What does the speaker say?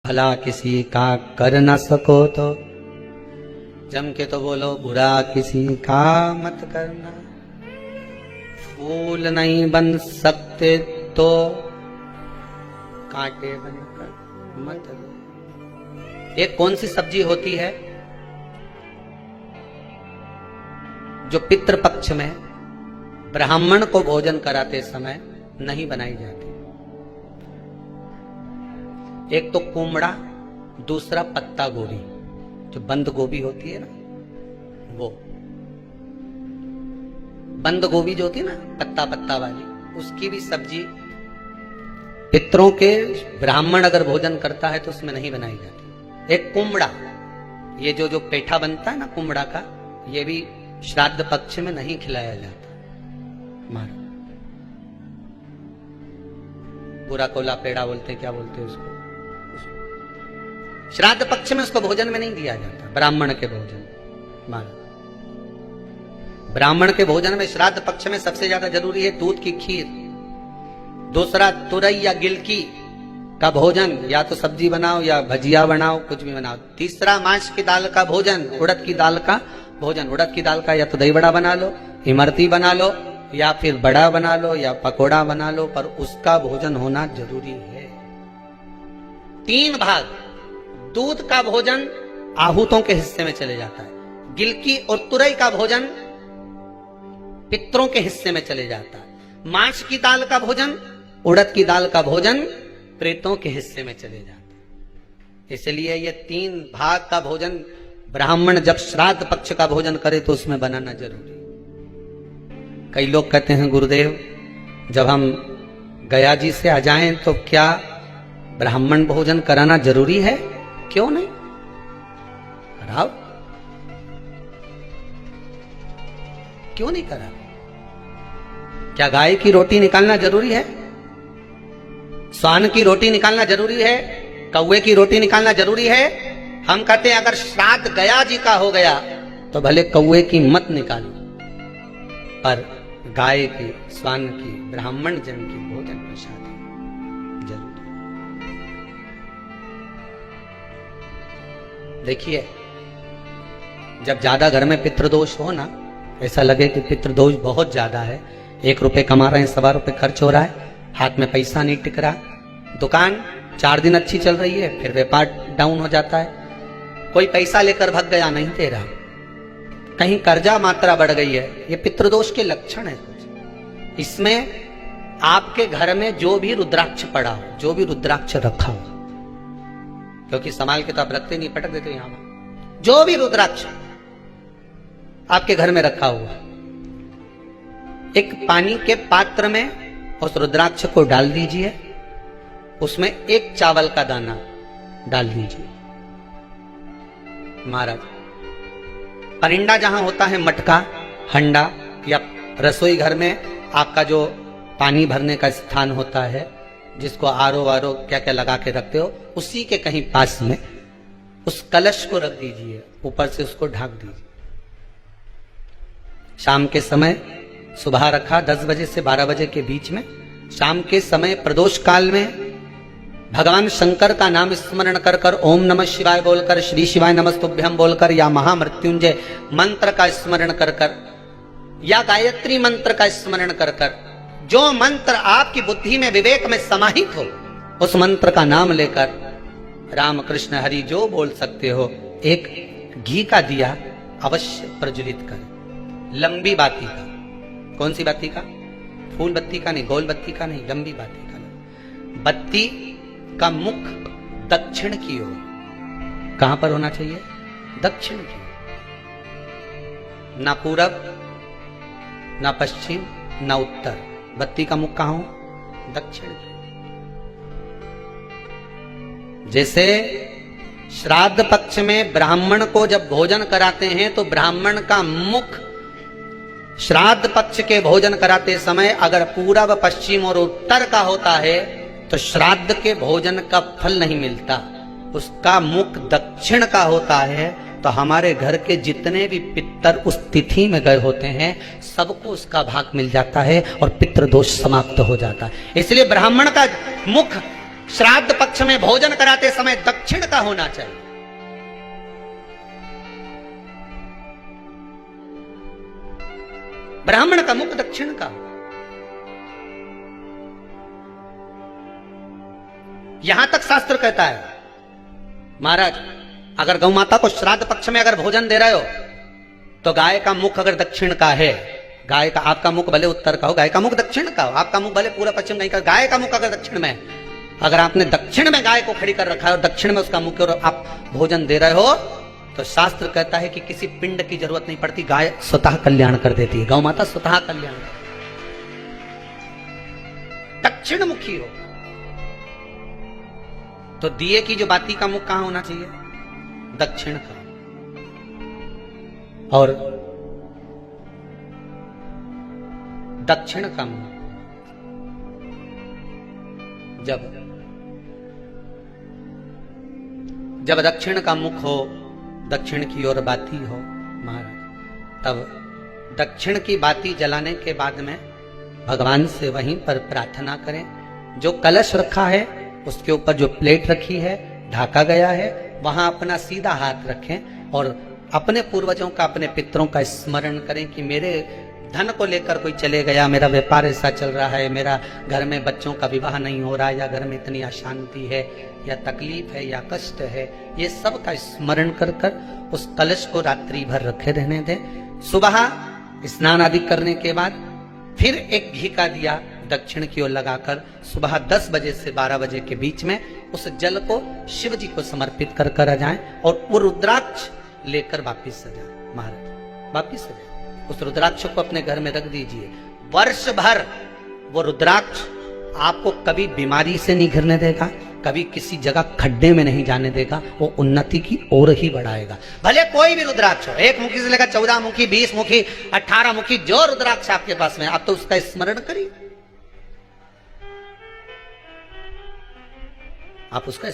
भला किसी का कर न सको तो जम के तो बोलो बुरा किसी का मत करना। फूल नहीं बन सकते तो कांटे बनकर मत दो। एक कौन सी सब्जी होती है जो पितृ पक्ष में ब्राह्मण को भोजन कराते समय नहीं बनाई जाती? एक तो कुमड़ा, दूसरा पत्ता गोभी, जो बंद गोभी होती है ना, वो बंद गोभी जो होती है ना पत्ता पत्ता वाली, उसकी भी सब्जी पितरों के ब्राह्मण अगर भोजन करता है तो उसमें नहीं बनाई जाती। एक कुमड़ा, ये जो पेठा बनता है ना कुमड़ा का, ये भी श्राद्ध पक्ष में नहीं खिलाया जाता। मारो बुरा कोला पेड़ा बोलते हैं, क्या बोलते हैं उसको, श्राद्ध पक्ष में उसको भोजन में नहीं दिया जाता। ब्राह्मण के भोजन, मानो ब्राह्मण के भोजन में श्राद्ध पक्ष में सबसे ज्यादा जरूरी है दूध की खीर, दूसरा तुरई या गिलकी का भोजन, या तो सब्जी बनाओ या भजिया बनाओ, कुछ भी बनाओ। तीसरा मांस की दाल का भोजन, उड़द की दाल का भोजन। उड़द की दाल का या तो दही बड़ा बना लो, इमरती बना लो, या फिर बड़ा बना लो, या पकोड़ा बना लो, पर उसका भोजन होना जरूरी है। 3 भाग दूध का भोजन आहूतों के हिस्से में चले जाता है, गिलकी और तुरई का भोजन पितरों के हिस्से में चले जाता है, मांस की दाल का भोजन, उड़द की दाल का भोजन प्रेतों के हिस्से में चले जाता है। इसलिए ये 3 भाग का भोजन ब्राह्मण जब श्राद्ध पक्ष का भोजन करे तो उसमें बनाना जरूरी। कई लोग कहते हैं गुरुदेव जब हम गया जी से आ जाएं तो क्या ब्राह्मण भोजन कराना जरूरी है? क्यों नहीं, कराओ, क्यों नहीं करा? क्या गाय की रोटी निकालना जरूरी है? स्वान की रोटी निकालना जरूरी है? कौवे की रोटी निकालना जरूरी है? हम कहते हैं अगर श्राद्ध गया जी का हो गया तो भले कौवे की मत निकालो, पर गाय की, स्वान की, ब्राह्मण जन की भोजन प्रसाद जरूर। देखिए जब ज्यादा घर में पितृदोष हो ना, ऐसा लगे कि पितृदोष बहुत ज्यादा है, 1 रुपए कमा रहे हैं, 1.25 रुपए खर्च हो रहा है, हाथ में पैसा नहीं टिक रहा, दुकान 4 दिन अच्छी चल रही है, फिर व्यापार डाउन हो जाता है, कोई पैसा लेकर भग गया, नहीं दे रहा, कहीं कर्जा मात्रा बढ़ गई है, ये पितृदोष के लक्षण है कुछ। इसमें आपके घर में जो भी रुद्राक्ष पड़ा हो, जो भी रुद्राक्ष रखा हो, क्योंकि संभाल के तो आप रखते नहीं, पटक देते यहां पर, जो भी रुद्राक्ष आपके घर में रखा हुआ, एक पानी के पात्र में उस रुद्राक्ष को डाल दीजिए, उसमें 1 चावल का दाना डाल दीजिए। महाराज परिंदा जहां होता है, मटका, हंडा, या रसोई घर में आपका जो पानी भरने का स्थान होता है, जिसको आरो वारो क्या क्या लगा के रखते हो, उसी के कहीं पास में उस कलश को रख दीजिए, ऊपर से उसको ढक दीजिए। शाम के समय, सुबह रखा 10 बजे से 12 बजे के बीच में, शाम के समय प्रदोष काल में भगवान शंकर का नाम स्मरण कर कर, ओम नमः शिवाय बोलकर, श्री शिवाय नमस्तुभ्यम बोलकर, या महामृत्युंजय मंत्र का स्मरण कर कर, या गायत्री मंत्र का स्मरण कर कर, जो मंत्र आपकी बुद्धि में, विवेक में समाहित हो, उस मंत्र का नाम लेकर राम कृष्ण हरि जो बोल सकते हो, एक घी का दिया अवश्य प्रज्वलित करें, लंबी बाती का। कौन सी बाती का? फूल बत्ती का नहीं, गोल बत्ती का नहीं, लंबी बाती का। बत्ती का मुख दक्षिण की ओर, कहां पर होना चाहिए? दक्षिण की ओर, ना पूरब, ना पश्चिम, ना उत्तर। बत्ती का मुख कहां हो? दक्षिण की। जैसे श्राद्ध पक्ष में ब्राह्मण को जब भोजन कराते हैं तो ब्राह्मण का मुख श्राद्ध पक्ष के भोजन कराते समय अगर पूरब, पश्चिम और उत्तर का होता है तो श्राद्ध के भोजन का फल नहीं मिलता। उसका मुख दक्षिण का होता है तो हमारे घर के जितने भी पितर उस तिथि में गए होते हैं सबको उसका भाग मिल जाता है और पितृदोष समाप्त हो जाता है। इसलिए ब्राह्मण का मुख श्राद्ध पक्ष में भोजन कराते समय दक्षिण का होना चाहिए। ब्राह्मण का मुख दक्षिण का। यहां तक शास्त्र कहता है महाराज, अगर गौ माता को श्राद्ध पक्ष में अगर भोजन दे रहे हो तो गाय का मुख अगर दक्षिण का है, गाय का, आपका मुख भले उत्तर का हो, गाय का मुख दक्षिण का हो, आपका मुख भले पूरा पश्चिम नहीं का, गाय का मुख अगर दक्षिण में, अगर आपने दक्षिण में गाय को खड़ी कर रखा है और दक्षिण में उसका मुख और आप भोजन दे रहे हो, तो शास्त्र कहता है कि किसी पिंड की जरूरत नहीं पड़ती, गाय स्वतः कल्याण कर देती है, गौ माता स्वतः कल्याण। दक्षिण मुखी हो तो दिए की जो बाती का मुख कहां होना चाहिए? दक्षिण का। और दक्षिण का मुख जब दक्षिण का मुख हो, दक्षिण की ओर बाती हो महाराज, तब दक्षिण की बाती जलाने के बाद में भगवान से वहीं पर प्रार्थना करें। जो कलश रखा है उसके ऊपर जो प्लेट रखी है, ढाका गया है, वहां अपना सीधा हाथ रखें और अपने पूर्वजों का, अपने पितरों का स्मरण करें कि मेरे धन को लेकर कोई चले गया, मेरा व्यापार ऐसा चल रहा है, मेरा घर में बच्चों का विवाह नहीं हो रहा, या घर में इतनी अशांति है, या तकलीफ है, या कष्ट है, ये सब का स्मरण कर कर उस कलश को रात्रि भर रखे रहने दें। सुबह स्नान आदि करने के बाद फिर एक घी का दिया दक्षिण की ओर लगाकर सुबह 10 बजे से 12 बजे के बीच में उस जल को शिव जी को समर्पित कर कर आ जाएं और वो रुद्राक्ष लेकर वापिस आ जाएं। महाराज वापिस आ जाएं, उस रुद्राक्ष को अपने घर में रख दीजिए। वर्ष भर वो रुद्राक्ष आपको कभी बीमारी से नहीं घिरने देगा, कभी किसी जगह खड्डे में नहीं जाने देगा, वो उन्नति की ओर ही बढ़ाएगा। भले कोई भी रुद्राक्ष हो, 1 मुखी से लेकर 14 मुखी, 20 मुखी, 18 मुखी, जो रुद्राक्ष आपके पास में, आप तो उसका स्मरण करिए, आप उसका